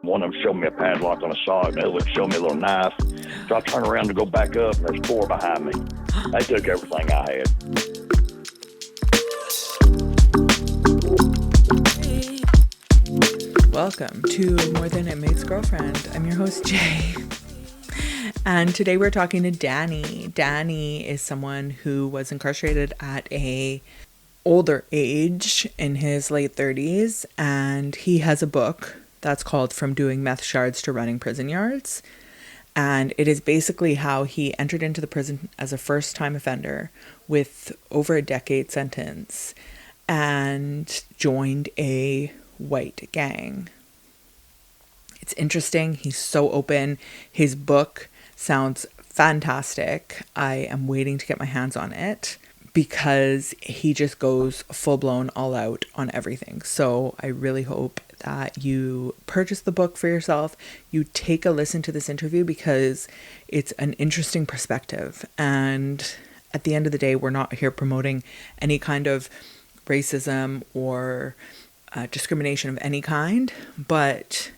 One of them showed me a padlock on a sock. The other one showed me a little knife. So I turned around to go back up, and there's four behind me. They took everything I had. Welcome to More Than a Mate's Girlfriend. I'm your host, Jay. And today we're talking to Danny. Danny is someone who was incarcerated at a older age in his late 30s. And he has a book that's called From Doing Meth Shards to Running Prison Yards. And it is basically how he entered into the prison as a first-time offender with over a decade sentence and joined a white gang. It's interesting. He's so open. His book sounds fantastic. I am waiting to get my hands on it because he just goes full-blown all out on everything. So I really hope that you purchase the book for yourself. You take a listen to this interview because it's an interesting perspective. And at the end of the day, we're not here promoting any kind of racism or discrimination of any kind, but,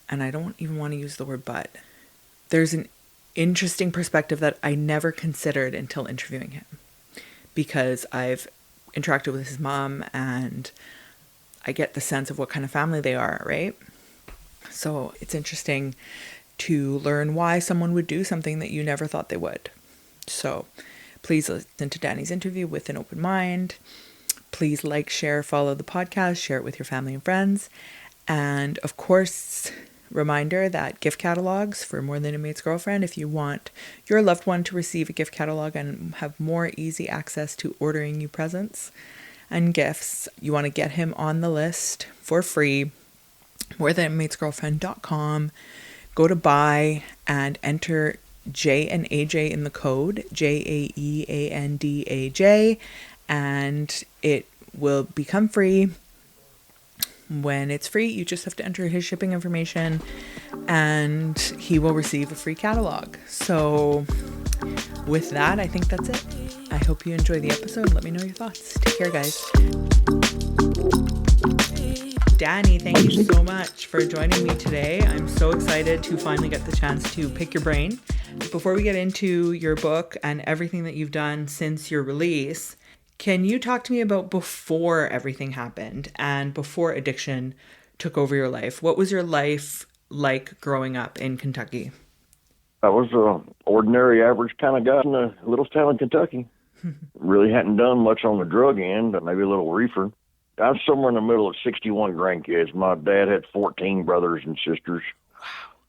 and I don't even want to use the word but, there's an interesting perspective that I never considered until interviewing him, because I've interacted with his mom and I get the sense of what kind of family they are, right? So it's interesting to learn why someone would do something that you never thought they would. So please listen to Danny's interview with an open mind. Please like, share, follow the podcast, share it with your family and friends. And of course, reminder that gift catalogs for More Than a Mate's Girlfriend, if you want your loved one to receive a gift catalog and have more easy access to ordering you presents and gifts, you want to get him on the list for free. morethanmatesgirlfriend.com. Go to buy and enter J and AJ in the code, JAEANDAJ, and it will become free. When it's free, you just have to enter his shipping information and he will receive a free catalog. So with that, I think that's it. I hope you enjoy the episode and let me know your thoughts. Take care, guys. Danny, thank you so much for joining me today. I'm so excited to finally get the chance to pick your brain. Before we get into your book and everything that you've done since your release, can you talk to me about before everything happened and before addiction took over your life? What was your life like growing up in Kentucky? I was an ordinary, average kind of guy in a little town in Kentucky. Really hadn't done much on the drug end, maybe a little reefer. I was somewhere in the middle of 61 grandkids. My dad had 14 brothers and sisters. Wow.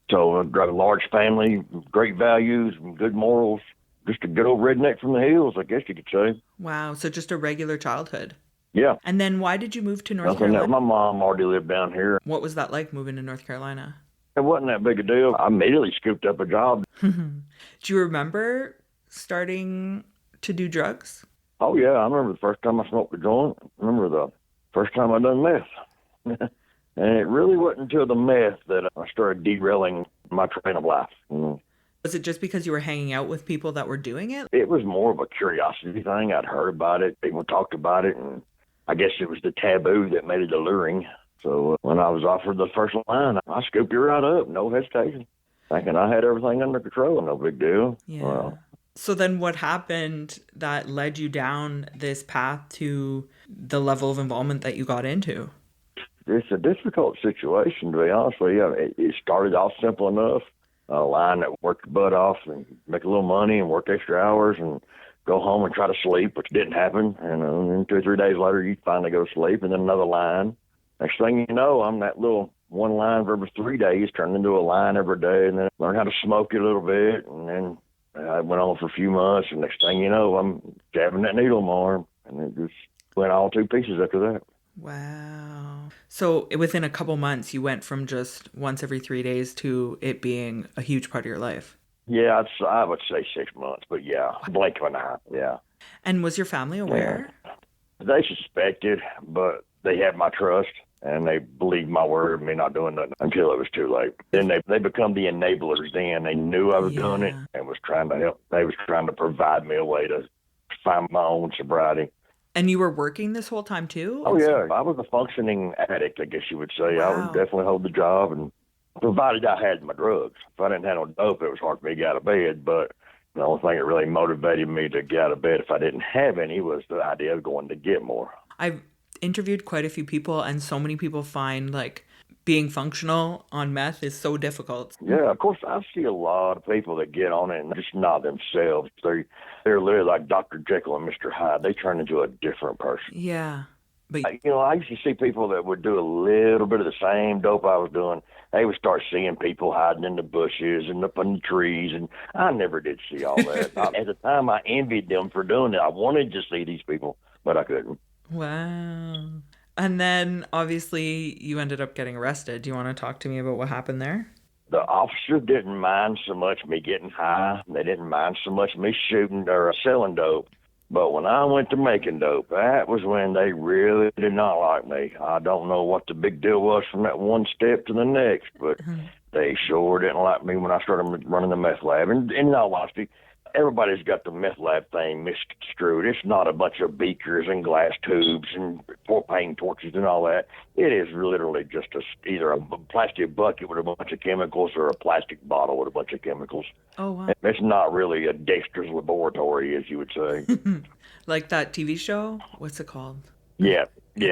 So I've got a large family, great values, and good morals. Just a good old redneck from the hills, I guess you could say. Wow. So just a regular childhood. Yeah. And then why did you move to North Nothing Carolina? that my mom already lived down here. What was that like moving to North Carolina? It wasn't that big a deal. I immediately scooped up a job. Do you remember starting to do drugs? Oh, yeah. I remember the first time I smoked a joint. I remember the first time I done meth. And it really wasn't until the meth that I started derailing my train of life. Was it just because you were hanging out with people that were doing it? It was more of a curiosity thing. I'd heard about it. People talked about it. And I guess it was the taboo that made it alluring. So when I was offered the first line, I scooped it right up. No hesitation. Thinking I had everything under control. No big deal. Yeah. So then what happened that led you down this path to the level of involvement that you got into? It's a difficult situation, to be honest with you. It started off simple enough. A line that worked your butt off and make a little money and work extra hours and go home and try to sleep, which didn't happen. And then 2 or 3 days later, you finally go to sleep, and then another line. Next thing you know, I'm that little one line for every 3 days turned into a line every day, and then learned how to smoke it a little bit, and then I went on for a few months, and next thing you know, I'm jabbing that needle in my arm, and it just went all 2 pieces after that. Wow. So within a couple months, you went from just once every 3 days to it being a huge part of your life. Yeah, I would say 6 months, but yeah, blink of an eye, yeah. And was your family aware? Yeah. They suspected, but they had my trust, and they believed my word of me not doing nothing until it was too late. Then they become the enablers then. They knew I was doing it and was trying to help. They was trying to provide me a way to find my own sobriety. And you were working this whole time too? Oh, yeah. I was a functioning addict, I guess you would say. I would Wow. definitely hold the job, and provided I had my drugs. If I didn't have no dope, it was hard for me to get out of bed. But the only thing that really motivated me to get out of bed if I didn't have any was the idea of going to get more. I've interviewed quite a few people, and so many people find like being functional on meth is so difficult. Yeah, of course, I see a lot of people that get on it and just not themselves. They're literally like Dr. Jekyll and Mr. Hyde. They turn into a different person. Yeah. But I used to see people that would do a little bit of the same dope I was doing. They would start seeing people hiding in the bushes and up in the trees, and I never did see all that. At the time, I envied them for doing it. I wanted to see these people, but I couldn't. wow. And then obviously you ended up getting arrested. Do you want to talk to me about what happened there? The officer didn't mind so much me getting high. They didn't mind so much me shooting or selling dope. But when I went to making dope, that was when they really did not like me. I don't know what the big deal was from that one step to the next, but they sure didn't like me when I started running the meth lab. And in all honesty, everybody's got the meth lab thing misconstrued. It's not a bunch of beakers and glass tubes and propane torches and all that. It is literally just either a plastic bucket with a bunch of chemicals or a plastic bottle with a bunch of chemicals. Oh, wow. It's not really a Dexter's laboratory, as you would say. Like that TV show? What's it called? Yeah,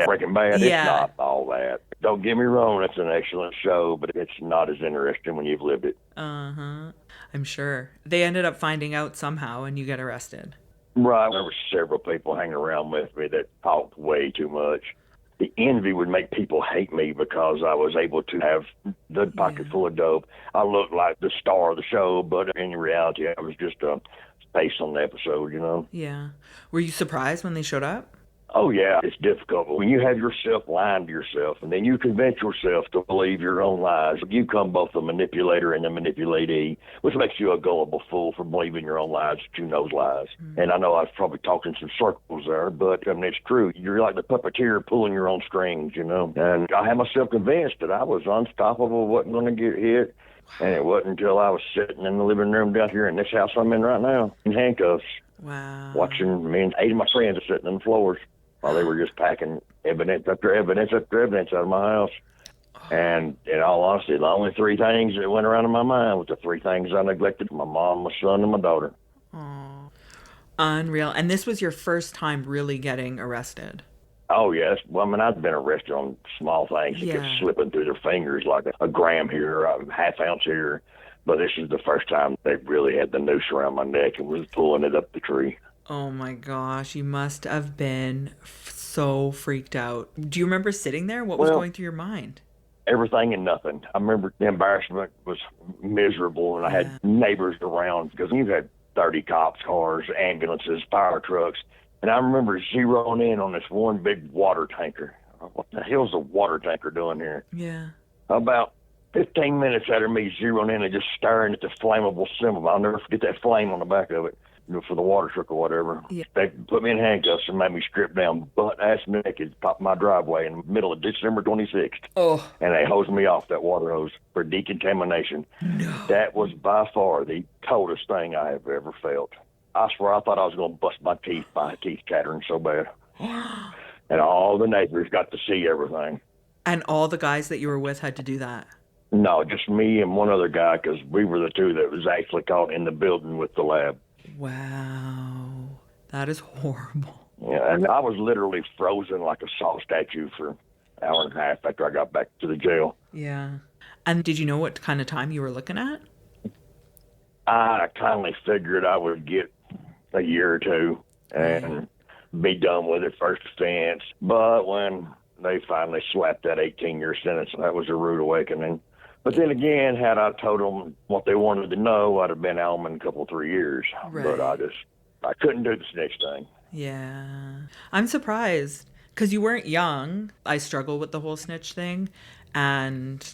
Breaking Bad. Yeah. It's not all that. Don't get me wrong, it's an excellent show, but it's not as interesting when you've lived it. Uh-huh. I'm sure. They ended up finding out somehow and you get arrested. Right. There were several people hanging around with me that talked way too much. The envy would make people hate me because I was able to have the pocket full of dope. I looked like the star of the show, but in reality, I was just a face on the episode, you know? Yeah. Were you surprised when they showed up? Oh, yeah, it's difficult. But when you have yourself lying to yourself and then you convince yourself to believe your own lies, you become both a manipulator and a manipulatee, which makes you a gullible fool for believing your own lies that you know's lies. And I know I was probably talking some circles there, but I mean, it's true. You're like the puppeteer pulling your own strings, you know. And I had myself convinced that I was unstoppable, wasn't going to get hit. And it wasn't until I was sitting in the living room down here in this house I'm in right now, in handcuffs, watching me and 8 of my friends are sitting on the floors while they were just packing evidence after evidence after evidence out of my house. And in all honesty, the only 3 things that went around in my mind was the 3 things I neglected: my mom, my son, and my daughter. Oh, unreal. And this was your first time really getting arrested? Oh, yes. Well, I mean, I've been arrested on small things that kept slipping through their fingers, like a gram here, a half ounce here. But this is the first time they really had the noose around my neck and was pulling it up the tree. Oh my gosh, you must have been so freaked out. Do you remember sitting there? What was going through your mind? Everything and nothing. I remember the embarrassment was miserable, and I had neighbors around because you had 30 cops, cars, ambulances, fire trucks. And I remember zeroing in on this one big water tanker. What the hell's a water tanker doing here? Yeah. About 15 minutes after me zeroing in and just staring at the flammable symbol. I'll never forget that flame on the back of it, you know, for the water truck or whatever. Yeah. They put me in handcuffs and made me strip down butt-ass naked, top of my driveway in the middle of December 26th. Oh. And they hosed me off that water hose for decontamination. No. That was by far the coldest thing I have ever felt. I swear I thought I was going to bust my teeth chattering so bad. And all the neighbors got to see everything. And all the guys that you were with had to do that? No, just me and one other guy, because we were the 2 that was actually caught in the building with the lab. Wow. That is horrible. Yeah, and I was literally frozen like a salt statue for an hour and a half after I got back to the jail. Yeah. And did you know what kind of time you were looking at? I kindly figured I would get a year or 2 and be done with it, first offense. But when they finally slapped that 18-year sentence, that was a rude awakening. But then again, had I told them what they wanted to know, I'd have been out in a couple, 3 years. Right. But I couldn't do the snitch thing. Yeah. I'm surprised because you weren't young. I struggle with the whole snitch thing. And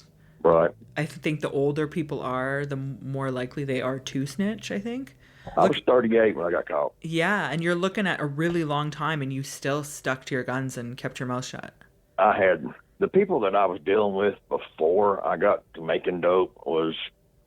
right. I think the older people are, the more likely they are to snitch, I think. I was 38 when I got caught. Yeah, and you're looking at a really long time and you still stuck to your guns and kept your mouth shut. I had the people that I was dealing with before I got to making dope was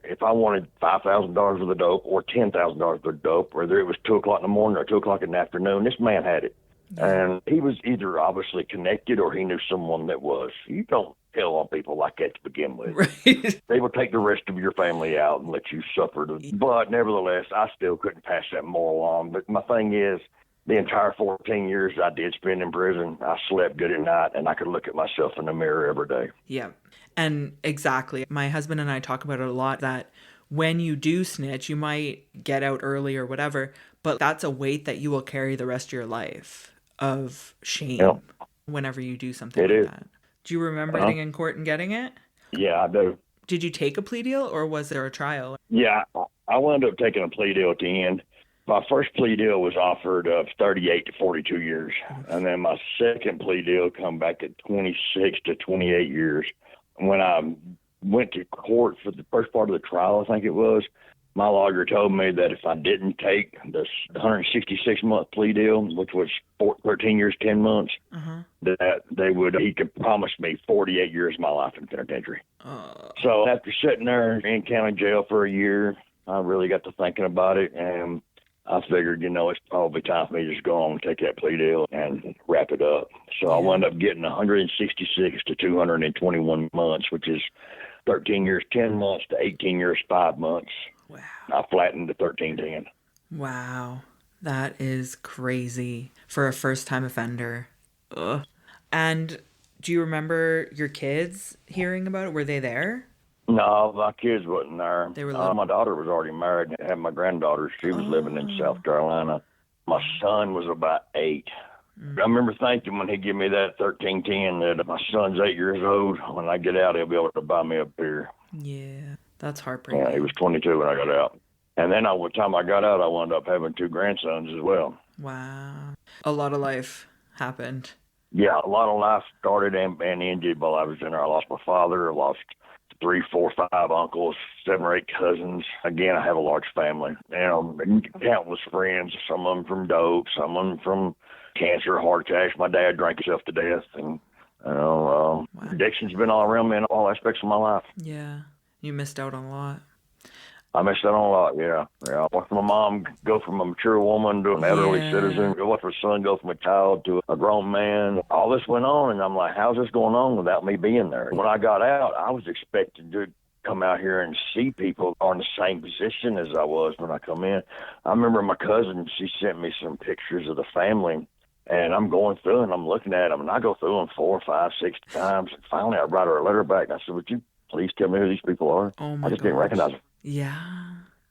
if I wanted $5,000 worth of dope or $10,000 worth of dope, whether it was 2 o'clock in the morning or 2 o'clock in the afternoon, this man had it. And he was either obviously connected or he knew someone that was. You don't tell on people like that to begin with. Right. They will take the rest of your family out and let you suffer. But nevertheless, I still couldn't pass that moral on. But my thing is, the entire 14 years I did spend in prison, I slept good at night and I could look at myself in the mirror every day. Yeah. And exactly. My husband and I talk about it a lot, that when you do snitch, you might get out early or whatever, but that's a weight that you will carry the rest of your life of shame whenever you do something that. Do you remember sitting in court and getting it? Yeah, I do. Did you take a plea deal or was there a trial? Yeah, I wound up taking a plea deal at the end. My first plea deal was offered of 38 to 42 years. And then my second plea deal come back at 26 to 28 years. When I went to court for the first part of the trial, I think it was, my lawyer told me that if I didn't take this 166-month plea deal, which was 13 years, 10 months, that he could promise me 48 years of my life in penitentiary. So after sitting there in county jail for a year, I really got to thinking about it, and I figured, it's probably time for me to just go on and take that plea deal and wrap it up. So I wound up getting 166 to 221 months, which is 13 years, 10 months to 18 years, 5 months. Wow. I flattened to 13-10. Wow. That is crazy for a first-time offender. Ugh. And do you remember your kids hearing about it? Were they there? No, my kids wasn't there. They were little. My daughter was already married and had my granddaughter. She was living in South Carolina. My son was about 8. I remember thinking when he gave me that 13-10 that my son's 8 years old. When I get out, he'll be able to buy me a beer. Yeah, that's heartbreaking. Yeah, he was 22 when I got out. And then by the time I got out, I wound up having 2 grandsons as well. Wow. A lot of life happened. Yeah, a lot of life started and ended while I was in there. I lost my father. I lost 3, 4, 5 uncles, 7 or 8 cousins. Again, I have a large family. Countless friends, some of them from dope, some of them from cancer, heart attacks. My dad drank himself to death. And, addiction's been all around me in all aspects of my life. Yeah. You missed out on a lot. I missed out on a lot, yeah. I watched my mom go from a mature woman to an elderly citizen. I watched my son go from a child to a grown man. All this went on, and I'm like, how's this going on without me being there? When I got out, I was expected to come out here and see people are in the same position as I was when I come in. I remember my cousin, she sent me some pictures of the family, and I'm going through and I'm looking at them, and I go through them 4, 5, 6 times, and finally I write her a letter back, and I said, would you please tell me who these people are? Oh my I just didn't recognize them. Yeah.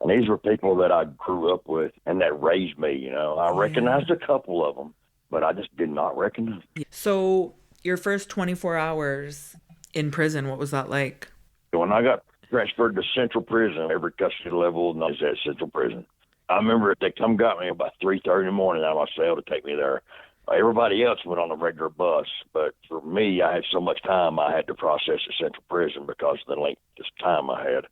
And these were people that I grew up with and that raised me, I recognized a couple of them, but I just did not recognize them. So your first 24 hours in prison, what was that like? When I got transferred to Central Prison, every custody level is at Central Prison. I remember they come got me about 3:30 in the morning out of my cell to take me there. Everybody else went on a regular bus, but for me, I had so much time I had to process at Central Prison because of the length of time I had.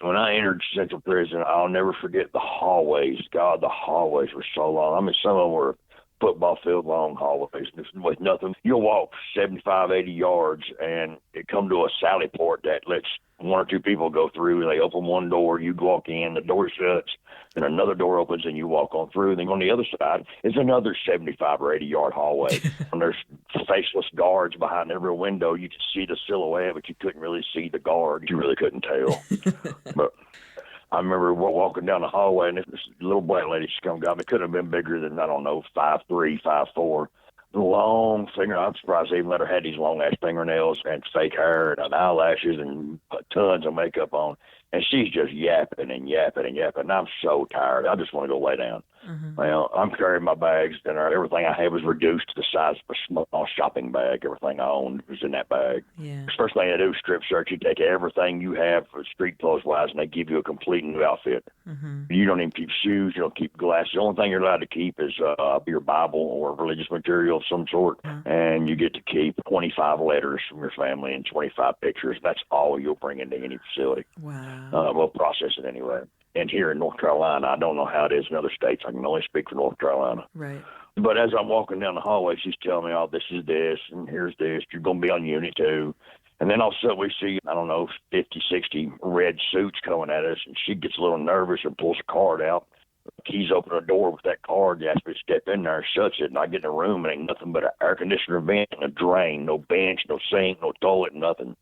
When I entered Central Prison, I'll never forget the hallways. God, the hallways were so long. I mean, some of them were football field long hallways with nothing. You'll walk 75, 80 yards, and it come to a sally port that lets 1 or 2 people go through, and they open one door, you walk in, the door shuts, and another door opens, and you walk on through. And then on the other side is another 75 or 80-yard hallway. And there's faceless guards behind every window. You could see the silhouette, but you couldn't really see the guard. You really couldn't tell. But I remember walking down the hallway, and this little black lady, she come got me. Could have been bigger than, 5'3", 5'4". Long finger. I'm surprised they even let her have these long-ass fingernails and fake hair and eyelashes and tons of makeup on. And she's just yapping and yapping and yapping. And I'm so tired. I just want to go lay down. Well, I'm carrying my bags, and everything I had was reduced to the size of a small shopping bag. Everything I owned was in that bag. Yeah. First thing they do is strip search. You take everything you have for street clothes-wise, and they give you a complete new outfit. You don't even keep shoes. You don't keep glasses. The only thing you're allowed to keep is your Bible or religious material of some sort. And you get to keep 25 letters from your family and 25 pictures. That's all you'll bring into any facility. Wow. We'll process it anyway. And here in North Carolina, I don't know how it is in other states. I can only speak for North Carolina. Right. But as I'm walking down the hallway, she's telling me, oh, this is this, and here's this. You're going to be on Unit 2. And then all of a sudden we see, 50, 60 red suits coming at us, and she gets a little nervous and pulls a card out. keys open the door with that card. He asked me to step in there and shuts it. And I get in the room and ain't nothing but an air conditioner vent and a drain. No bench, no sink, no toilet, nothing.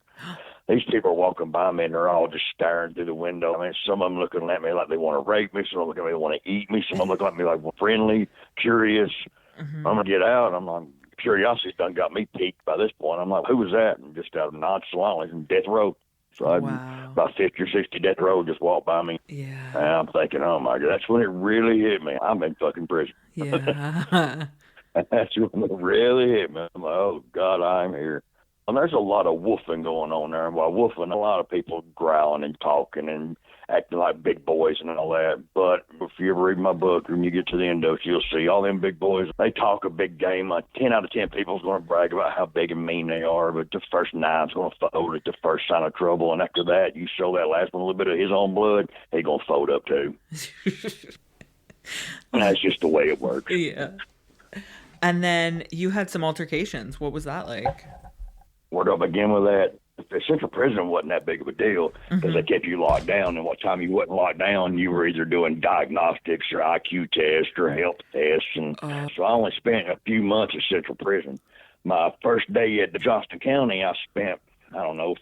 These people are walking by me and they're all just staring through the window. I mean, some of them looking at me like they want to rape me. Some of them looking at me like they want to eat me. Some of them looking at me like friendly, curious. I'm going to get out. I'm like, curiosity's done got me peaked by this point. I'm like, who was that? And just out of nonchalantly from death row. So about 50 or 60 death row just walked by me. Yeah. And I'm thinking, oh my God, that's when it really hit me. I'm in fucking prison. Yeah. That's when it really hit me. I'm like, oh God, I'm here. And there's a lot of woofing going on there. And while woofing, a lot of people growling and talking and acting like big boys and all that. But if you ever read my book, when you get to the end of it, you'll see all them big boys, they talk a big game. Like 10 out of 10 people is going to brag about how big and mean they are, but the first 9's going to fold at the first sign of trouble. And after that, you show that last one a little bit of his own blood, he going to fold up too. And that's just the way it works. Yeah. And then you had some altercations. What was that like? Where do I begin with that? The central prison wasn't that big of a deal because they kept you locked down. And what time you wasn't locked down, you were either doing diagnostics or IQ tests or health tests. And so I only spent a few months at central prison. My first day at the Johnston County, I spent,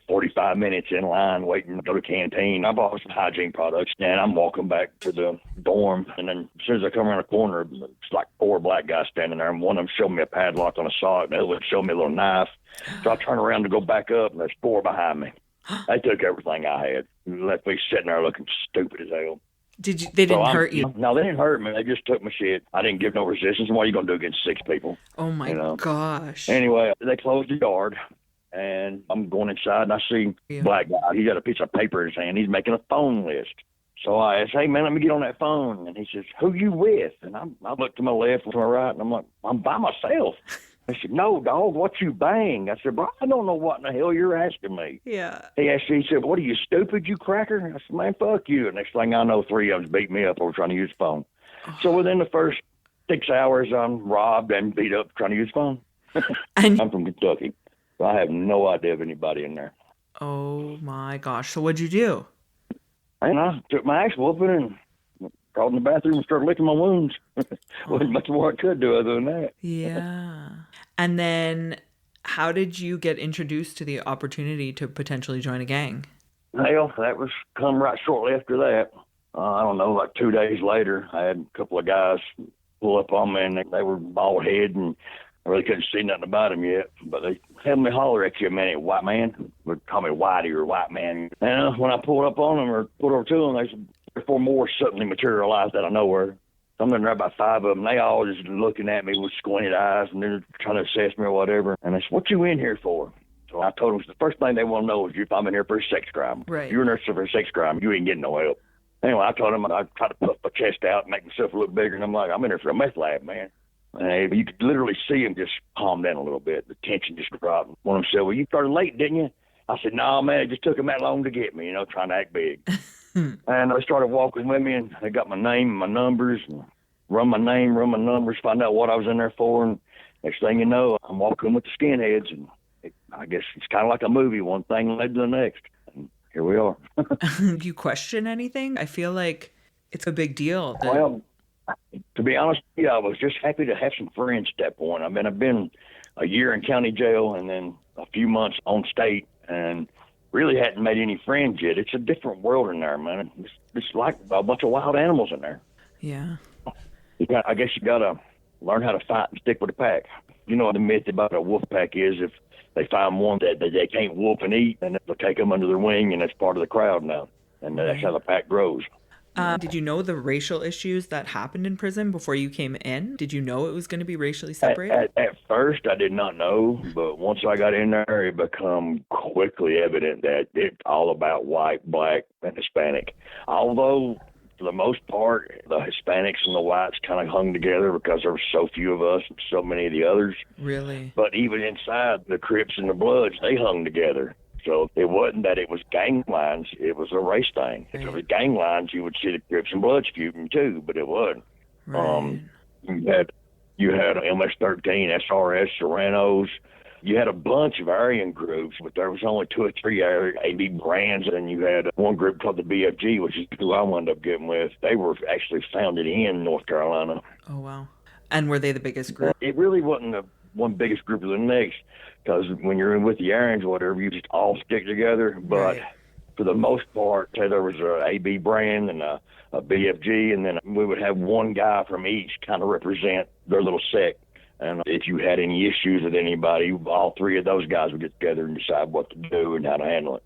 45 minutes in line waiting to go to the canteen. I bought some hygiene products, and I'm walking back to the dorm. And then as soon as I come around the corner, it's like 4 black guys standing there, and one of them showed me a padlock on a sock, and the other one showed me a little knife. So I turn around to go back up, and there's 4 behind me. They took everything I had and left me sitting there looking stupid as hell. They didn't hurt you? No, they didn't hurt me. They just took my shit. I didn't give no resistance. And what are you going to do against 6 people? Oh, my gosh. Anyway, they closed the yard. And I'm going inside, and I see black guy. He got a piece of paper in his hand. He's making a phone list. So I asked, hey, man, let me get on that phone. And he says, who you with? And I looked to my left and to my right, and I'm like, I'm by myself. He said, no, dog, what you bang? I said, bro, I don't know what in the hell you're asking me. Yeah. He said, what are you, stupid, you cracker? I said, man, fuck you. And next thing I know, 3 of them beat me up over trying to use the phone. So within the first 6 hours, I'm robbed and beat up trying to use the phone. And I'm from Kentucky. I have no idea of anybody in there. Oh, my gosh. So what'd you do? And I took my axe whooping and crawled in the bathroom and started licking my wounds. Wasn't much more I could do other than that. Yeah. And then how did you get introduced to the opportunity to potentially join a gang? Well, that was come right shortly after that. I don't know, like 2 days later, I had a couple of guys pull up on me, and they were bald head, and I really couldn't see nothing about them yet, but they had me holler at you a minute, white man. Would call me Whitey or white man. And when I pulled up on them or pulled over to them, there's 3 or 4 more suddenly materialized out of nowhere. I'm in there about 5 of them. They all just looking at me with squinted eyes, and they're trying to assess me or whatever. And they said, what you in here for? So I told them the first thing they want to know is if I'm in here for a sex crime. Right. If you're in there for a sex crime, you ain't getting no help. Anyway, I told them I tried to puff my chest out and make myself look bigger, and I'm like, I'm in here for a meth lab, man. And you could literally see him just calm down a little bit. The tension just dropped. One of them said, well, you started late, didn't you? I said, no, man, it just took him that long to get me, trying to act big. And they started walking with me, and they got my name and my numbers, and run my name, run my numbers, find out what I was in there for. And next thing you know, I'm walking with the skinheads. And I guess it's kind of like a movie. One thing led to the next. And here we are. Do you question anything? I feel like it's a big deal. Well, to be honest, I was just happy to have some friends at that point. I've been a year in county jail and then a few months on state, and really hadn't made any friends yet. It's a different world in there, man. It's like a bunch of wild animals in there. Yeah. I guess you got to learn how to fight and stick with the pack. You know what the myth about a wolf pack is? If they find one that they can't whoop and eat, then they'll take them under their wing, and that's part of the crowd now. And that's how the pack grows. Did you know the racial issues that happened in prison before you came in? Did you know it was going to be racially separated? At first, I did not know, but once I got in there, it became quickly evident that it's all about white, black, and Hispanic. Although, for the most part, the Hispanics and the whites kind of hung together because there were so few of us and so many of the others. Really? But even inside, the Crips and the Bloods, they hung together. So it wasn't that it was gang lines, it was a race thing. If it was gang lines, you would see the Crips and Bloods feuding too, but it wasn't. Right. You had MS-13, SRS, Serranos, You had a bunch of Aryan groups, but there was only 2 or 3 AB brands, and you had one group called the BFG, which is who I wound up getting with. They were actually founded in North Carolina. Oh, wow. And were they the biggest group? It really wasn't the one biggest group of the next, because when you're in with the Aryans or whatever, you just all stick together. But Right. for the most part, say there was a AB brand and a BFG, and then we would have one guy from each kind of represent their little sect. And if you had any issues with anybody, all 3 of those guys would get together and decide what to do and how to handle it.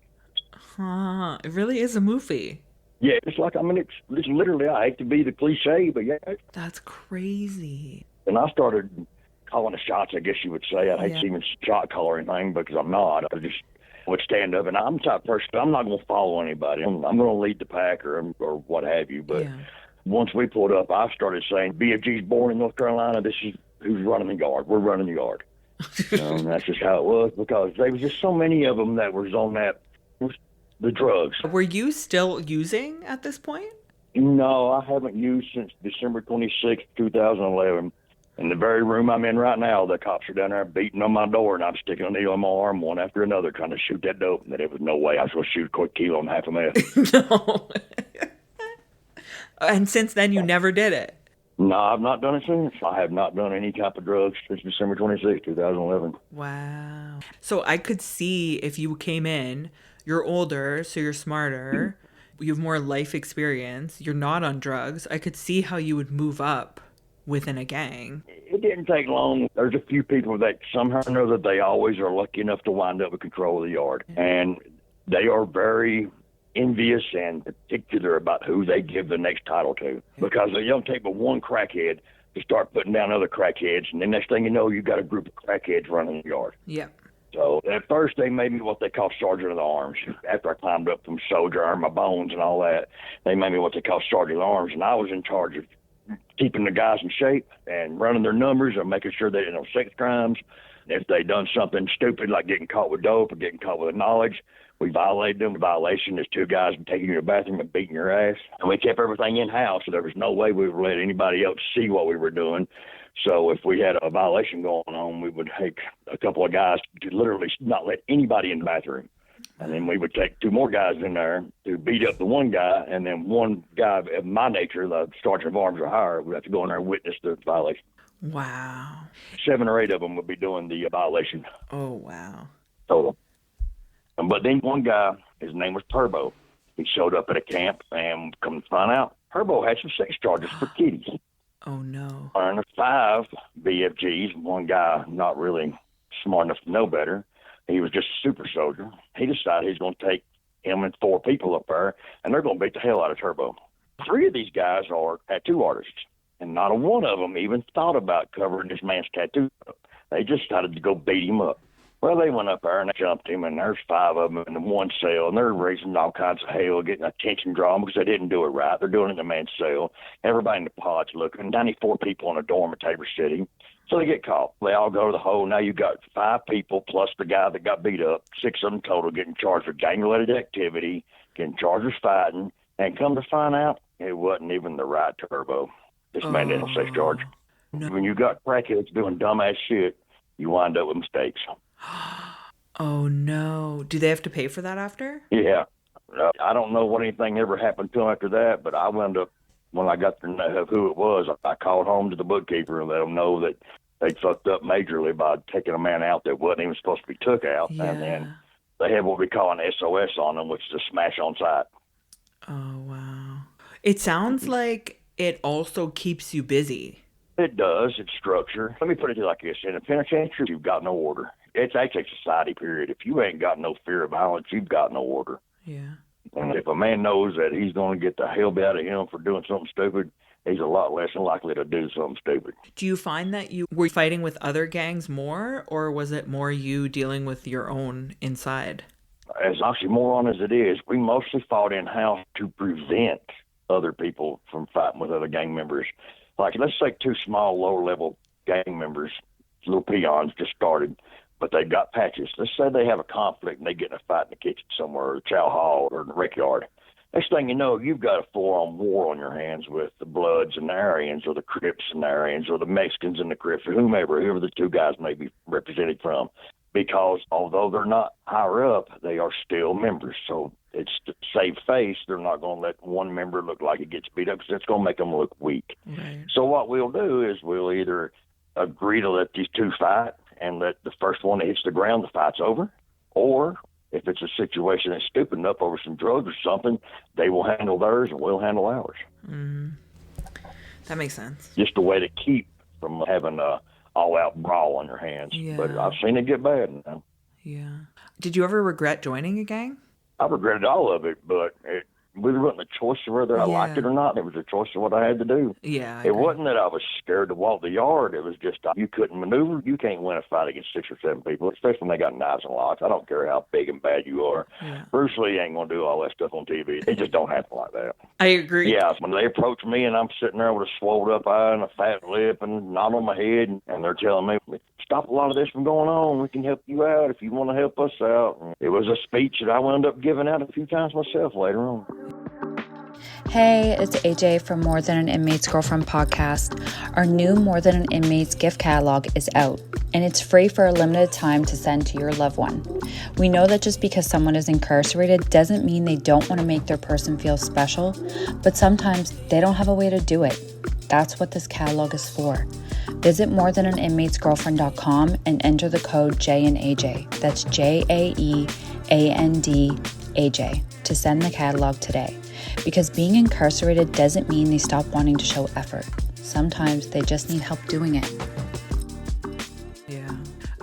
Huh. It really is a movie. Yeah, it's like, I mean, it's literally, I hate to be the cliche, but yeah. That's crazy. And I started calling the shots, I guess you would say. I hate to even shot call or anything, because I'm not. I just would stand up, and I'm the type of person, I'm not going to follow anybody. I'm going to lead the pack or what have you. But once we pulled up, I started saying, BFG's born in North Carolina. This is who's running the yard. We're running the yard. And that's just how it was, because there was just so many of them that was on that, the drugs. Were you still using at this point? No, I haven't used since December 26, 2011. In the very room I'm in right now, the cops are down there beating on my door, and I'm sticking a needle in my arm one after another trying to shoot that dope. And there was no way I was going to shoot a quick kilo and half a meth. No. And since then, you never did it? No, I've not done it since. I have not done any type of drugs since December 26, 2011. Wow. So I could see if you came in, you're older, so you're smarter, you have more life experience, you're not on drugs. I could see how you would move up within a gang. It didn't take long. There's a few people that somehow or another, they always are lucky enough to wind up with control of the yard. And they are very envious and particular about who they give the next title to, because they don't take but one crackhead to start putting down other crackheads, and the next thing you know, you've got a group of crackheads running the yard. Yeah. So at first they made me what they call sergeant of the arms. After I climbed up from soldier, earned my bones and all that, they made me what they call sergeant of the arms, and I was in charge of keeping the guys in shape and running their numbers and making sure they didn't have sex crimes. If they done something stupid like getting caught with dope or getting caught with knowledge, we violated them. The violation is 2 guys taking you to the bathroom and beating your ass. And we kept everything in-house, so there was no way we would let anybody else see what we were doing. So if we had a violation going on, we would take a couple of guys to literally not let anybody in the bathroom. And then we would take 2 more guys in there to beat up the one guy, and then one guy of my nature, the sergeant of arms or higher, would have to go in there and witness the violation. Wow. 7 or 8 of them would be doing the violation. Oh, wow. Total. But then one guy, his name was Turbo. He showed up at a camp, and come to find out, Turbo had some sex charges for kitties. Oh, no. And 5 BFGs, one guy not really smart enough to know better. He was just a super soldier. He decided he's going to take him and 4 people up there, and they're going to beat the hell out of Turbo. 3 of these guys are tattoo artists, and not a one of them even thought about covering this man's tattoo up. They just decided to go beat him up. Well, they went up there and they jumped him, and there's 5 of them in one cell, and they're raising all kinds of hell, getting attention drawn because they didn't do it right. They're doing it in the man's cell. Everybody in the pod's looking. 94 people in a dorm at Tabor City. So they get caught. They all go to the hole. Now you've got 5 people plus the guy that got beat up, 6 of them total, getting charged with gang-related activity, getting charged with fighting, and come to find out, it wasn't even the right Turbo. This man didn't have sex charge. No. When you got crackheads doing dumbass shit, you wind up with mistakes. Oh, no. Do they have to pay for that after? Yeah. I don't know what anything ever happened to them after that, but I wound up, when I got to know who it was, I called home to the bookkeeper and let them know that they fucked up majorly by taking a man out that wasn't even supposed to be took out. Yeah. And then they had what we call an SOS on them, which is a smash on sight. Oh, wow. It sounds like it also keeps you busy. It does. It's structure. Let me put it like this. In a penitentiary, you've got no order. It's actually a society, period. If you ain't got no fear of violence, you've got no order. Yeah. And if a man knows that he's going to get the hell beat out of him for doing something stupid, he's a lot less likely to do something stupid. Do you find that you were fighting with other gangs more, or was it more you dealing with your own inside? As oxymoron as it is, we mostly fought in-house to prevent other people from fighting with other gang members. Like, let's say 2 small, lower-level gang members, little peons, just started, but they've got patches. Let's say they have a conflict and they get in a fight in the kitchen somewhere, or the chow hall, or in the rec yard. Next thing you know, you've got a 4-on war on your hands with the Bloods and the Aryans, or the Crips and the Aryans, or the Mexicans and the Crips, or whoever the 2 guys may be represented from. because although they're not higher up, they are still members. So it's to save face. They're not going to let one member look like it gets beat up because it's going to make them look weak. Right. So what we'll do is we'll either agree to let these two fight and let the first one that hits the ground, the fight's over, or if it's a situation that's stupid enough over some drugs or something, they will handle theirs and we'll handle ours. Mm-hmm. That makes sense. Just a way to keep from having a all-out brawl on your hands. Yeah. But I've seen it get bad. Yeah. Did you ever regret joining a gang? I regretted all of it, but it really wasn't a choice of whether I liked it or not. It was a choice of what I had to do. Yeah. It wasn't that I was scared to walk the yard. It was just you couldn't maneuver. You can't win a fight against 6 or 7 people, especially when they got knives and locks. I don't care how big and bad you are. Yeah. Bruce Lee ain't going to do all that stuff on TV. It just don't happen like that. I agree. Yeah, when they approach me and I'm sitting there with a swelled up eye and a fat lip and knot on my head, and they're telling me, stop a lot of this from going on. We can help you out if you want to help us out. And it was a speech that I wound up giving out a few times myself later on. Hey, it's AJ from More Than an Inmate's Girlfriend podcast. Our new More Than an Inmate's gift catalog is out, and it's free for a limited time to send to your loved one. We know that just because someone is incarcerated doesn't mean they don't want to make their person feel special, but sometimes they don't have a way to do it. That's what this catalog is for. Visit morethananinmatesgirlfriend.com and enter the code JANDAJ. That's JAEANDAJ to send the catalog today. Because being incarcerated doesn't mean they stop wanting to show effort. Sometimes they just need help doing it. Yeah.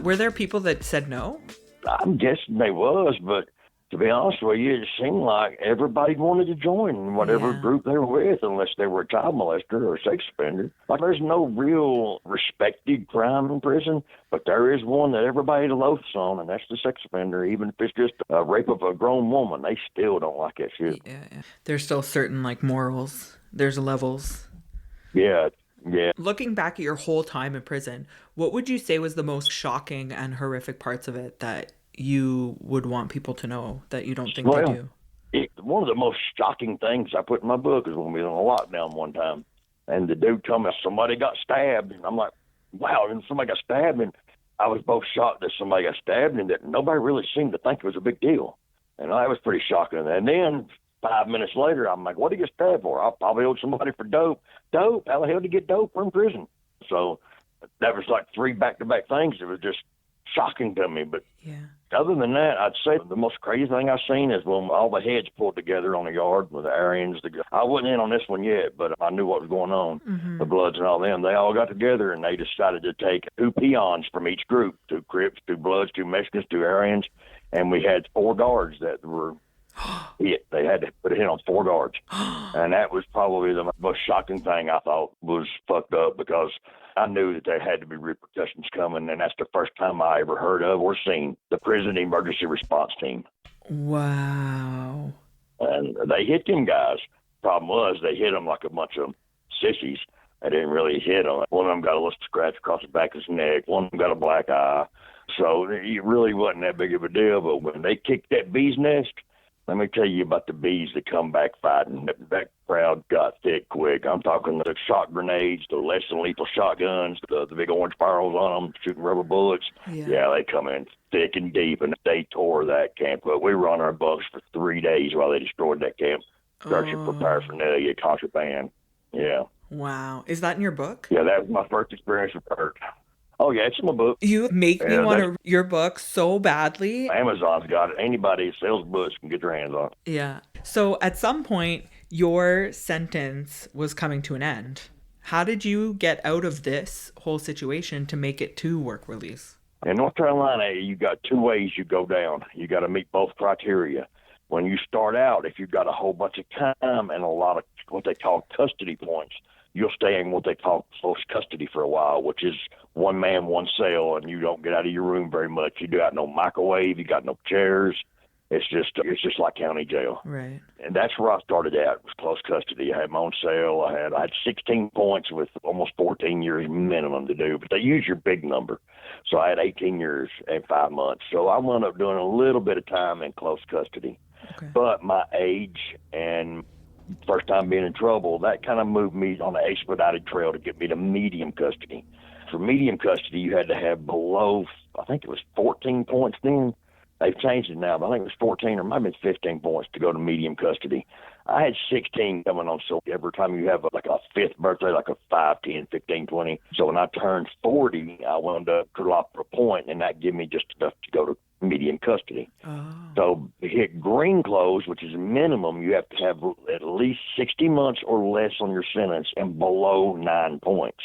Were there people that said no? I'm guessing they was, but to be honest with you, it seemed like everybody wanted to join whatever group they were with, unless they were a child molester or a sex offender. Like, there's no real respected crime in prison, but there is one that everybody loathes on, and that's the sex offender. Even if it's just a rape of a grown woman, they still don't like that shit. Yeah. There's still certain, morals. There's levels. Yeah. Looking back at your whole time in prison, what would you say was the most shocking and horrific parts of it that you would want people to know that you don't think they do? One of the most shocking things I put in my book is when we were on a lockdown one time, and the dude told me somebody got stabbed, and I'm like, wow, and somebody got stabbed, and I was both shocked that somebody got stabbed and that nobody really seemed to think it was a big deal, and that was pretty shocking. And then 5 minutes later, I'm like, what did he get stabbed for? I probably owed somebody for dope. Dope? How the hell did he get dope from prison? So that was like 3 back-to-back things. It was just shocking to me, but other than that, I'd say the most crazy thing I've seen is when all the heads pulled together on the yard with the Aryans. I wasn't in on this one yet, but I knew what was going on. Mm-hmm. The Bloods and all them, they all got together and they decided to take 2 peons from each group, 2 Crips, 2 Bloods, 2 Mexicans, 2 Aryans, and we had 4 guards that were hit. They had to put a hit on 4 guards. And that was probably the most shocking thing I thought was fucked up, because I knew that there had to be repercussions coming, and that's the first time I ever heard of or seen the Prison Emergency Response Team. Wow. And they hit them guys. Problem was, they hit them like a bunch of sissies. They didn't really hit them. One of them got a little scratch across the back of his neck. One of them got a black eye. So it really wasn't that big of a deal. But when they kicked that bee's nest, let me tell you about the bees that come back fighting. That crowd got thick quick. I'm talking the shot grenades, the less than lethal shotguns, the big orange barrels on them, shooting rubber bullets. Yeah, they come in thick and deep, and they tore that camp up. We were on our bunks for 3 days while they destroyed that camp. Searching for paraphernalia, contraband. Yeah. Wow. Is that in your book? Yeah, that was my first experience with Kurt. Oh, yeah, it's in my book. You make me want to read your book so badly. Amazon's got it. Anybody who sells books can get their hands on it. Yeah. So at some point, your sentence was coming to an end. How did you get out of this whole situation to make it to work release? In North Carolina, you got 2 ways you go down. You got to meet both criteria. When you start out, if you've got a whole bunch of time and a lot of what they call custody points, you'll stay in what they call close custody for a while, which is 1 man, 1 cell, and you don't get out of your room very much. You got no microwave, you got no chairs. It's just like county jail. Right. And that's where I started out, was close custody. I had my own cell. I had 16 points with almost 14 years minimum to do, but they use your big number. So I had 18 years and 5 months. So I wound up doing a little bit of time in close custody. Okay. But my age and first time being in trouble, that kind of moved me on the expedited trail to get me to medium custody. For medium custody, you had to have below I think it was 14 points then. They've changed it now, but I think it was 14 or might have been 15 points to go to medium custody. I had 16 coming on, so every time you have like a fifth birthday, like a 5, 10, 15, 20. So when I turned 40, I wound up to off for a point, and that gave me just enough to go to medium custody. Oh. So to hit green clothes, which is minimum, you have to have at least 60 months or less on your sentence and below 9 points.